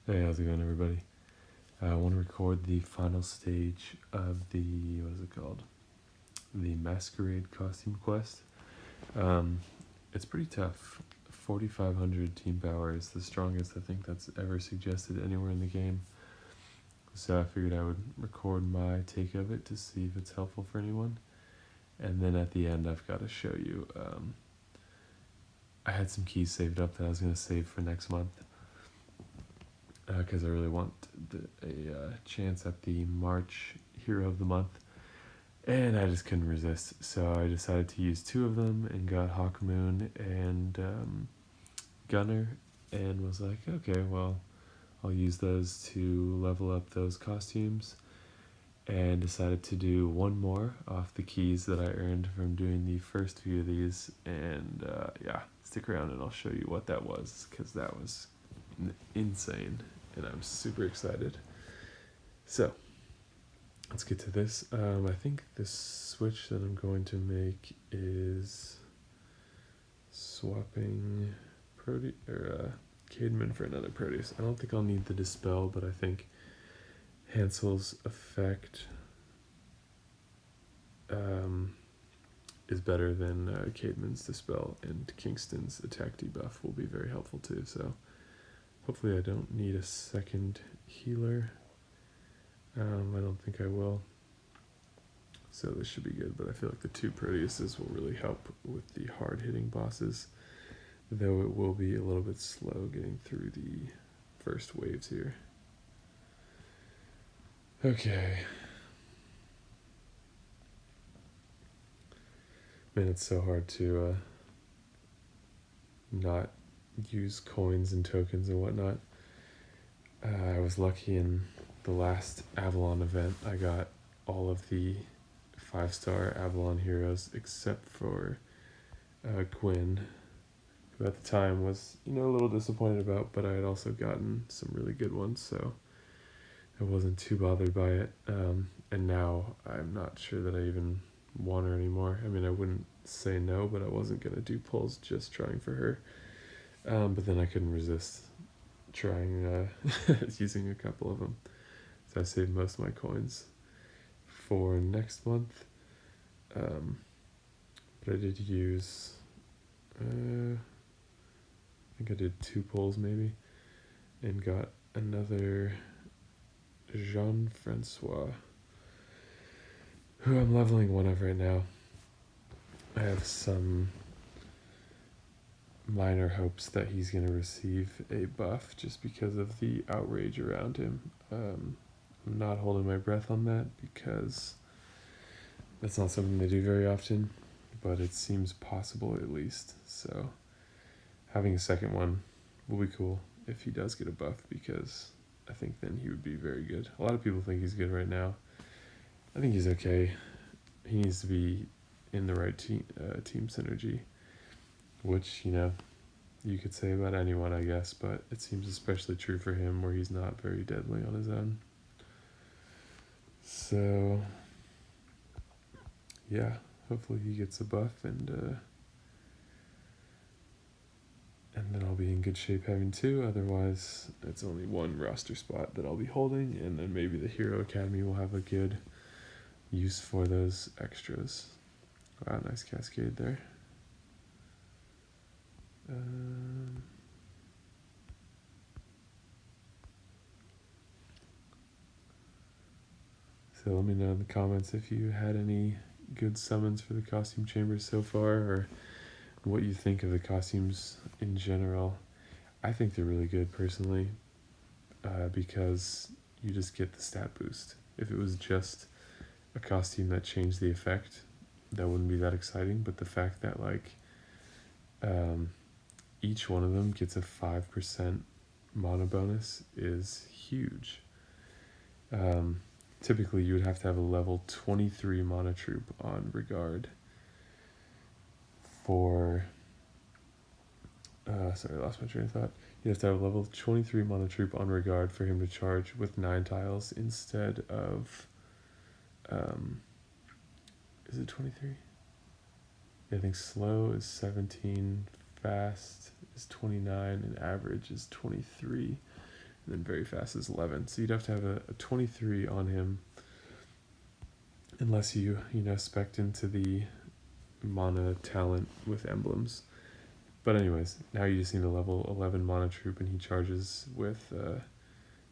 Hey, how's it going, everybody? I want to record the final stage of what is it called? The Masquerade Costume Quest. Um, it's pretty tough. 4,500 team power is the strongest I think that's ever suggested anywhere in the game. So I figured I would record my take of it to see if it's helpful for anyone. And then at the end, I've got to show you. I had some keys saved up that I was going to save for next month. Because I really want a chance at the March Hero of the Month, and I just couldn't resist. So I decided to use two of them and got Hawk Moon and Gunner, and was like, okay, well, I'll use those to level up those costumes, and decided to do one more off the keys that I earned from doing the first few of these, and yeah, stick around and I'll show you what that was, because that was insane. And I'm super excited. So, let's get to this. I think the switch that I'm going to make is swapping Cademan for another Proteus. I don't think I'll need the Dispel, but I think Hansel's effect is better than Cademan's Dispel, and Kingston's attack debuff will be very helpful too, so hopefully I don't need a second healer. I don't think I will. So this should be good, but I feel like the two Proteuses will really help with the hard-hitting bosses, though it will be a little bit slow getting through the first waves here. Okay. Man, it's so hard to not use coins and tokens and whatnot. I was lucky in the last Avalon event. I got all of the 5-star Avalon heroes except for Gwyn, who at the time was, a little disappointed about, but I had also gotten some really good ones, so I wasn't too bothered by it. And now I'm not sure that I even want her anymore. I mean, I wouldn't say no, but I wasn't going to do pulls just trying for her. But then I couldn't resist trying using a couple of them. So I saved most of my coins for next month. But I did use, I think I did 2 pulls maybe, and got another Jean-Francois, who I'm leveling 1 of right now. I have some minor hopes that he's going to receive a buff just because of the outrage around him. I'm not holding my breath on that because that's not something they do very often, but it seems possible at least. So having a second one will be cool if he does get a buff, because I think then he would be very good. A lot of people think he's good right now. I think he's okay. He needs to be in the right team synergy, which, you could say about anyone, I guess, but it seems especially true for him, where he's not very deadly on his own. So, yeah, hopefully he gets a buff, and then I'll be in good shape having 2. Otherwise, it's only 1 roster spot that I'll be holding, and then maybe the Hero Academy will have a good use for those extras. Wow, nice cascade there. So let me know in the comments if you had any good summons for the costume chambers so far, or what you think of the costumes in general. I think they're really good personally, because you just get the stat boost. If it was just a costume that changed the effect, that wouldn't be that exciting, but the fact that each one of them gets a 5% mana bonus is huge. Typically you would have to have a level 23 mana troop on Regard for sorry, I lost my train of thought. You have to have a level 23 mana troop on Regard for him to charge with 9 tiles instead of is it 23? Yeah, I think slow is 17, fast is 29, and average is 23. and then very fast is 11. So you'd have to have a 23 on him, unless you spec into the mana talent with emblems. But anyways, now you just need a level 11 mana troop, and he charges with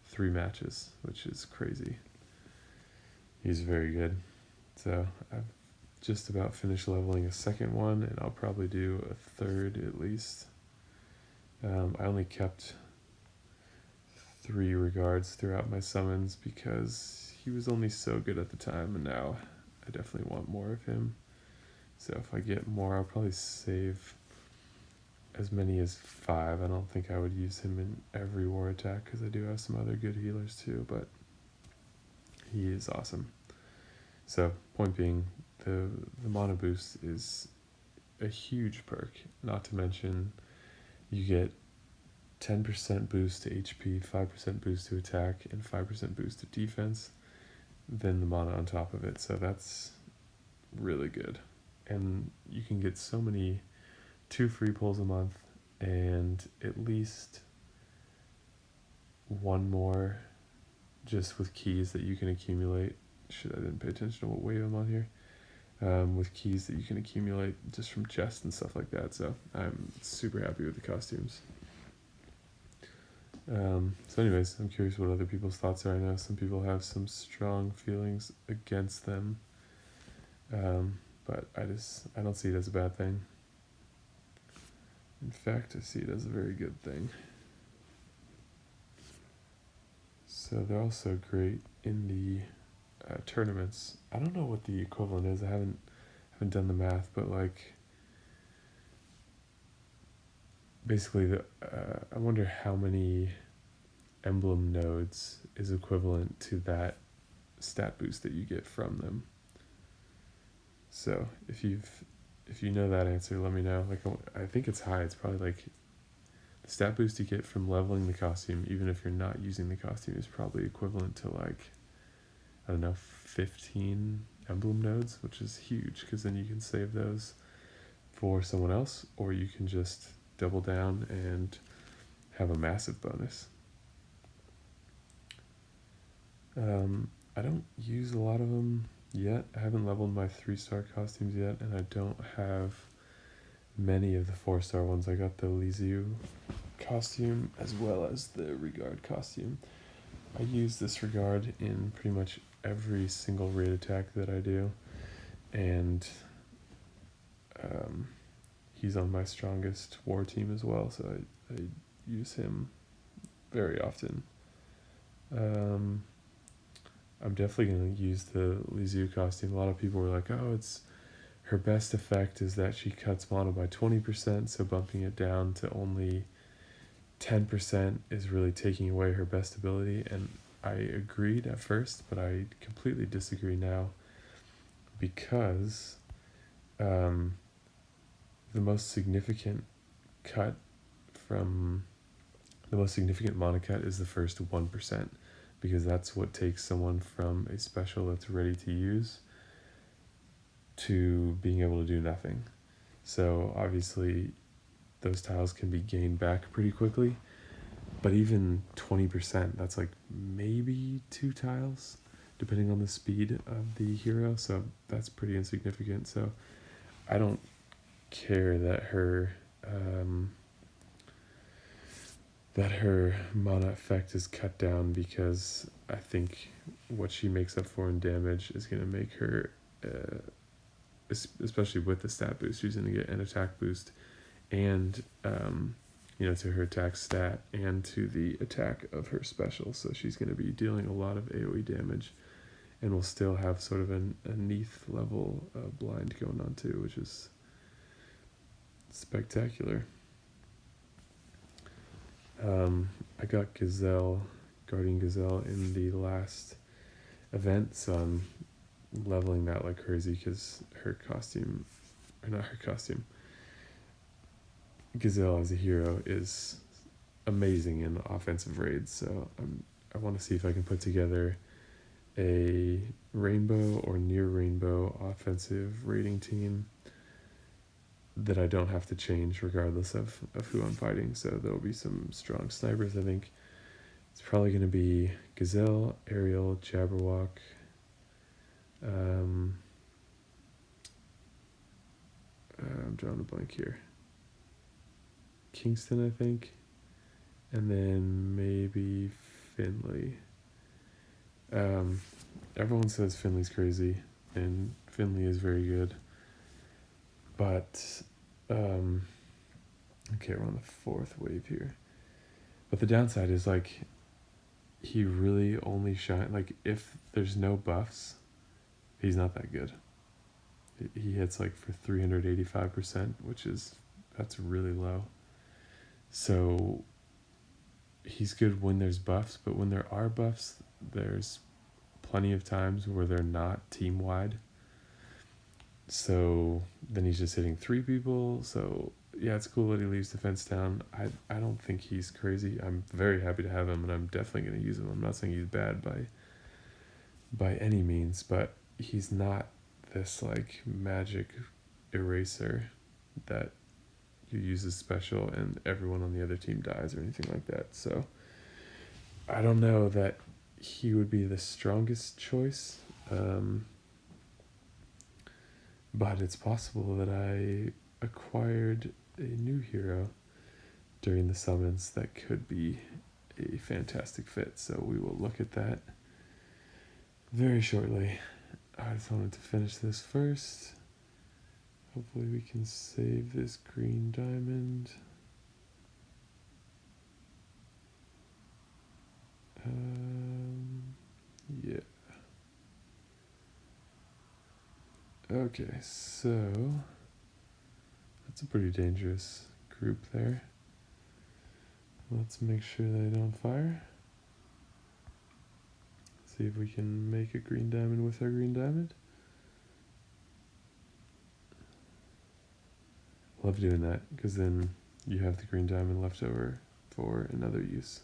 3 matches, which is crazy. He's very good. So I've just about finished leveling a second one, and I'll probably do a third at least. I only kept 3 regards throughout my summons because he was only so good at the time, and now I definitely want more of him. So if I get more, I'll probably save as many as 5. I don't think I would use him in every war attack because I do have some other good healers too, but he is awesome. So point being, the mana boost is a huge perk, not to mention you get 10% boost to HP, 5% boost to attack, and 5% boost to defense, then the mana on top of it. So that's really good. And you can get so many 2 free pulls a month, and at least 1 more just with keys that you can accumulate. Shit, I didn't pay attention to what wave I'm on here. With keys that you can accumulate just from chests and stuff like that. So I'm super happy with the costumes. So anyways, I'm curious what other people's thoughts are. I know some people have some strong feelings against them, but I don't see it as a bad thing. In fact, I see it as a very good thing. So they're also great in the tournaments. I don't know what the equivalent is. I haven't done the math, but like basically I wonder how many emblem nodes is equivalent to that stat boost that you get from them. So if you know that answer, let me know. Like, I think it's high. It's probably like the stat boost you get from leveling the costume, even if you're not using the costume, is probably equivalent to like, I don't know, 15 emblem nodes, which is huge because then you can save those for someone else, or you can just double down and have a massive bonus. I don't use a lot of them yet. I haven't leveled my 3-star costumes yet, and I don't have many of the 4-star ones. I got the Lizu costume as well as the Regard costume. I use this Regard in pretty much every single raid attack that I do, and he's on my strongest war team as well, so I use him very often. I'm definitely going to use the Lizu costume. A lot of people were like, oh, her best effect is that she cuts mana by 20%, so bumping it down to only 10% is really taking away her best ability. And I agreed at first, but I completely disagree now, because the most significant mana cut is the first 1%, because that's what takes someone from a special that's ready to use to being able to do nothing. So obviously those tiles can be gained back pretty quickly, but even 20%, that's like maybe 2 tiles depending on the speed of the hero, so that's pretty insignificant. So I don't care that her mana effect is cut down, because I think what she makes up for in damage is going to make her, especially with the stat boost, she's going to get an attack boost and to her attack stat and to the attack of her special. So she's going to be dealing a lot of AoE damage, and will still have sort of a Neath level blind going on too, which is spectacular. I got Guardian Gazelle in the last event, so I'm leveling that like crazy because Gazelle as a hero is amazing in offensive raids, so I want to see if I can put together a rainbow or near rainbow offensive raiding team that I don't have to change regardless of who I'm fighting. So there'll be some strong snipers. I think it's probably going to be Gazelle, Ariel, Jabberwock, I'm drawing a blank here. Kingston, I think, and then maybe Finley. Everyone says Finley's crazy, and Finley is very good. But, okay, we're on the fourth wave here. But the downside is, like, he really only shines, like, if there's no buffs, he's not that good. He hits, like, for 385%, that's really low. So, he's good when there's buffs, but when there are buffs, there's plenty of times where they're not team-wide. So then he's just hitting 3 people. So yeah, it's cool that he leaves defense down. I don't think he's crazy. I'm very happy to have him, and I'm definitely going to use him. I'm not saying he's bad by any means, but he's not this like magic eraser that you use as special and everyone on the other team dies or anything like that. So I don't know that he would be the strongest choice. But it's possible that I acquired a new hero during the summons that could be a fantastic fit. So we will look at that very shortly. I just wanted to finish this first. Hopefully we can save this green diamond. Yeah. Okay, so that's a pretty dangerous group there. Let's make sure they don't fire. See if we can make a green diamond with our green diamond. Love doing that, because then you have the green diamond left over for another use.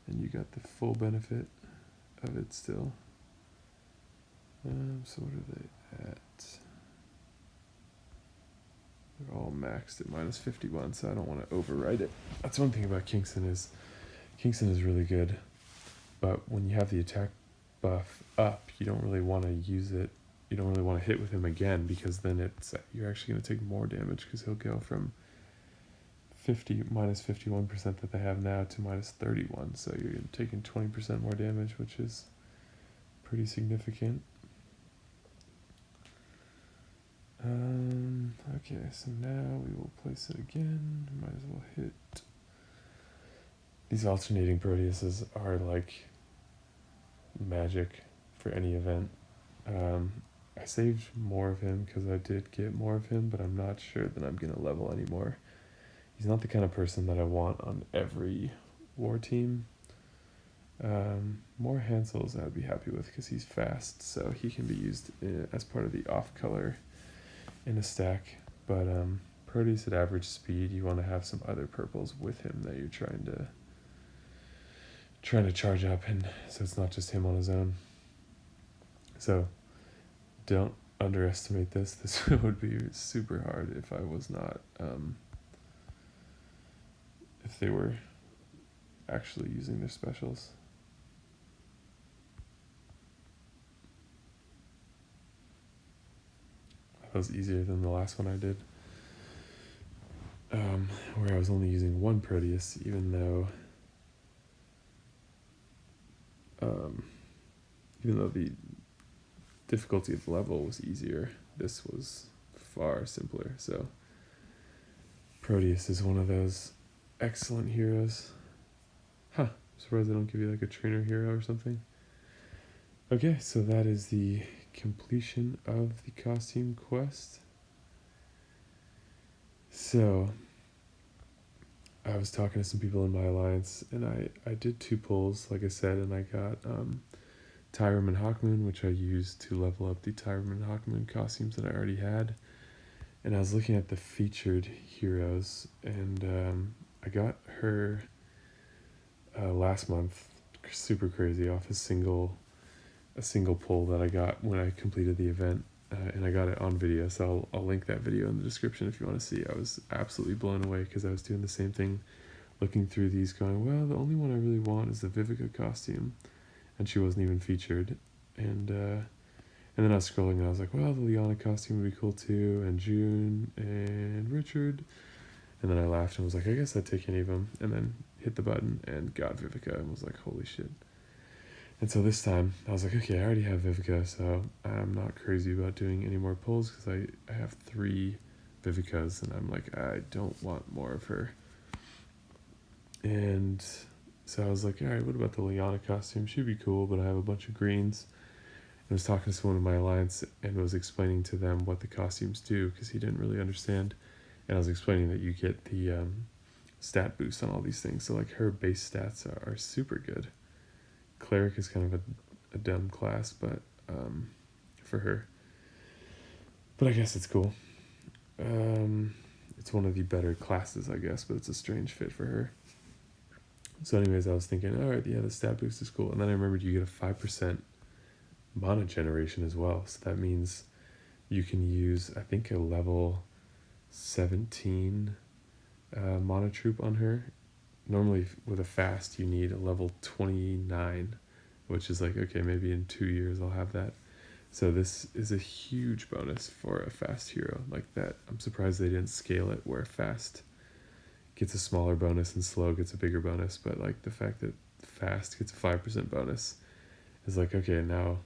And you got the full benefit of it still. So what are they at? They're all maxed at minus 51, so I don't want to override it. That's one thing about Kingston is really good, but when you have the attack buff up, you don't really want to use it. You don't really want to hit with him again, because then you're actually going to take more damage, because he'll go from minus 51% that they have now to minus 31. So you're taking 20% more damage, which is pretty significant. Okay, so now we will place it again. Might as well hit. These alternating Proteuses are like magic for any event. I saved more of him because I did get more of him, but I'm not sure that I'm going to level anymore. He's not the kind of person that I want on every war team. More Hansels I'd be happy with, because he's fast, so he can be used as part of the off color in a stack. But Proteus at average speed, you want to have some other purples with him that you're trying to charge up, and so it's not just him on his own. So don't underestimate this. This would be super hard if I was not if they were actually using their specials. That was easier than the last one I did, where I was only using one Proteus, even though the difficulty of the level was easier, this was far simpler. So Proteus is one of those excellent heroes. I'm surprised they don't give you like a trainer hero or something. Okay, so that is the completion of the costume quest. So I was talking to some people in my alliance, and I did 2 pulls, like I said, and I got Tyrum and Hawkmoon, which I used to level up the Tyrum and Hawkmoon costumes that I already had. And I was looking at the featured heroes, and I got her last month, super crazy, off a single pull that I got when I completed the event, and I got it on video, so I'll link that video in the description if you want to see. I was absolutely blown away, because I was doing the same thing, looking through these going, well, the only one I really want was the Vivica costume, and she wasn't even featured. And then I was scrolling and I was like, well, the Liana costume would be cool too, and June and Richard. And then I laughed and was like, I guess I'd take any of them. And then hit the button and got Vivica and was like, holy shit. And so this time I was like, okay, I already have Vivica, so I'm not crazy about doing any more pulls because I have 3 Vivicas and I'm like, I don't want more of her. And so I was like, all right, what about the Liana costume? She'd be cool, but I have a bunch of greens. I was talking to someone in my alliance and was explaining to them what the costumes do because he didn't really understand. And I was explaining that you get the stat boost on all these things. So like her base stats are super good. Cleric is kind of a dumb class, but for her. But I guess it's cool. It's one of the better classes, I guess, but it's a strange fit for her. So anyways, I was thinking, all right, yeah, the stat boost is cool. And then I remembered you get a 5% mana generation as well, so that means you can use, I think, a level 17 mana troop on her. Normally with a fast you need a level 29, which is like, okay, maybe in 2 years I'll have that. So this is a huge bonus for a fast hero like that. I'm surprised they didn't scale it where fast gets a smaller bonus and slow gets a bigger bonus, but like the fact that fast gets a 5% bonus is like, okay, now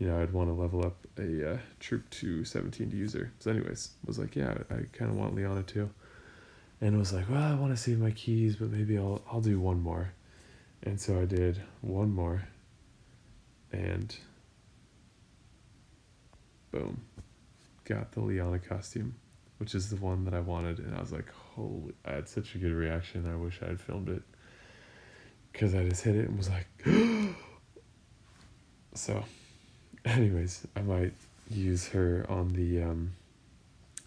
I'd want to level up a troop to 17 to use her. So anyways, was like, yeah, I kind of want Liana too. And was like, well, I want to save my keys, but maybe I'll do one more. And so I did one more. And boom. Got the Liana costume, which is the one that I wanted. And I was like, holy, I had such a good reaction. I wish I had filmed it. Because I just hit it and was like, so... Anyways, I might use her on the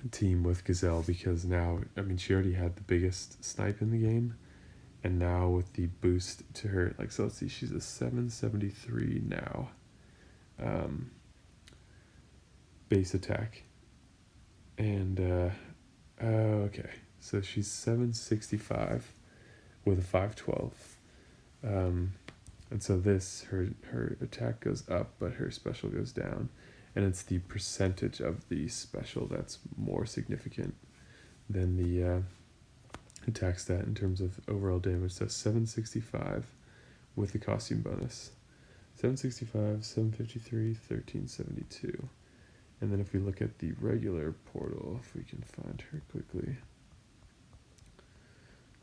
team with Gazelle because now, I mean, she already had the biggest snipe in the game, and now with the boost to her, like, so let's see, she's a 773 now, base attack, and, okay, so she's 765 with a 512, and so this, her attack goes up, but her special goes down. And it's the percentage of the special that's more significant than the attack stat in terms of overall damage. So 765 with the costume bonus. 765, 753, 1372. And then if we look at the regular portal, if we can find her quickly.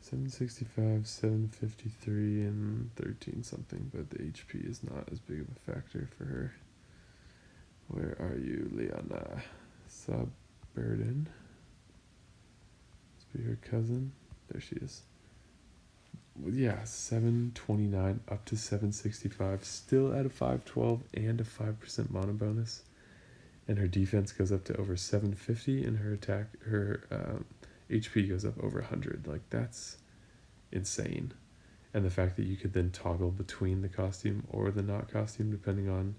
765, 753, and 13 something, but the HP is not as big of a factor for her. Where are you, Liana? Subburden. Must be her cousin. There she is. Yeah, 729 up to 765, still at a 512 and a 5% mana bonus. And her defense goes up to over 750, and her attack, her HP goes up over 100. Like, that's insane. And the fact that you could then toggle between the costume or the not costume depending on,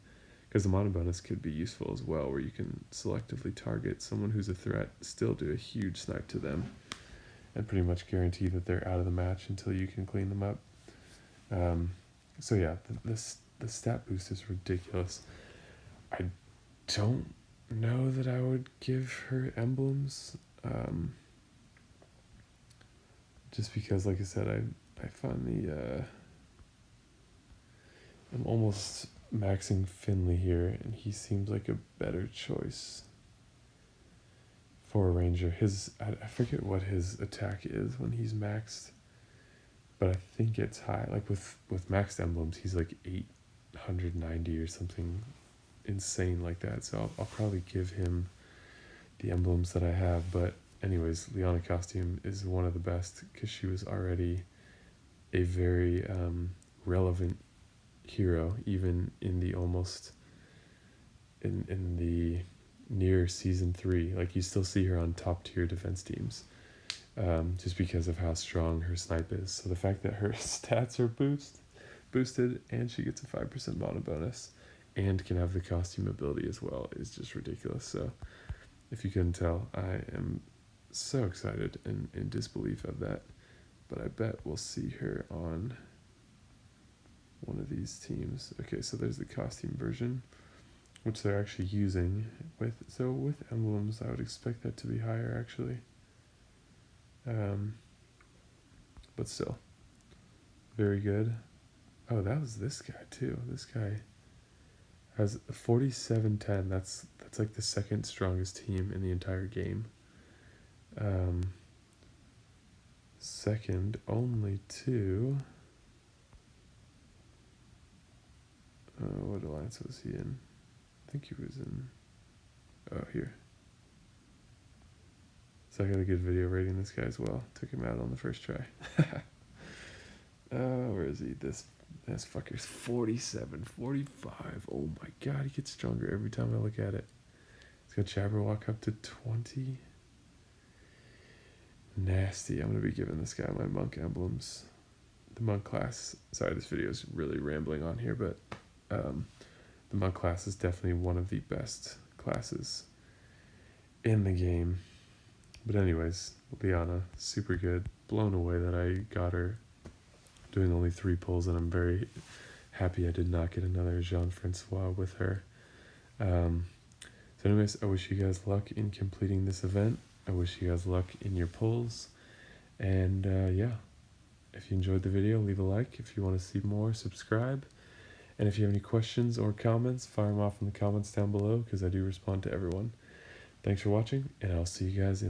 because the mana bonus could be useful as well, where you can selectively target someone who's a threat, still do a huge snipe to them, and pretty much guarantee that they're out of the match until you can clean them up. So yeah, the stat boost is ridiculous. I don't know that I would give her emblems, just because, like I said, I find I'm almost maxing Finley here, and he seems like a better choice for a ranger. I forget what his attack is when he's maxed, but I think it's high. Like with maxed emblems, he's like 890 or something insane like that. So I'll probably give him the emblems that I have. But anyways, Liana costume is one of the best because she was already a very relevant hero, even in the almost in the near season 3. Like, you still see her on top tier defense teams, just because of how strong her snipe is. So the fact that her stats are boosted and she gets a 5% mana bonus and can have the costume ability as well is just ridiculous. So if you couldn't tell, I am so excited and in disbelief of that. But I bet we'll see her on one of these teams. Okay, so there's the costume version, which they're actually using with. So with emblems, I would expect that to be higher actually. But still, very good. Oh, that was this guy too. This guy has 4710. That's like the second strongest team in the entire game. Second only to what alliance was he in? I think he was in here. So I got a good video rating this guy as well. Took him out on the first try. Where is he? This fucker's 47, 45. Oh my god, he gets stronger every time I look at it. He's got Jabberwock up to 20. Nasty. I'm going to be giving this guy my monk emblems. The monk class. Sorry, this video is really rambling on here, but the monk class is definitely one of the best classes in the game. But anyways, Liana, super good. Blown away that I got her doing only 3 pulls, and I'm very happy I did not get another Jean-Francois with her. So anyways, I wish you guys luck in completing this event. I wish you guys luck in your pulls. And yeah, if you enjoyed the video, leave a like. If you want to see more, subscribe. And if you have any questions or comments, fire them off in the comments down below, because I do respond to everyone. Thanks for watching, and I'll see you guys in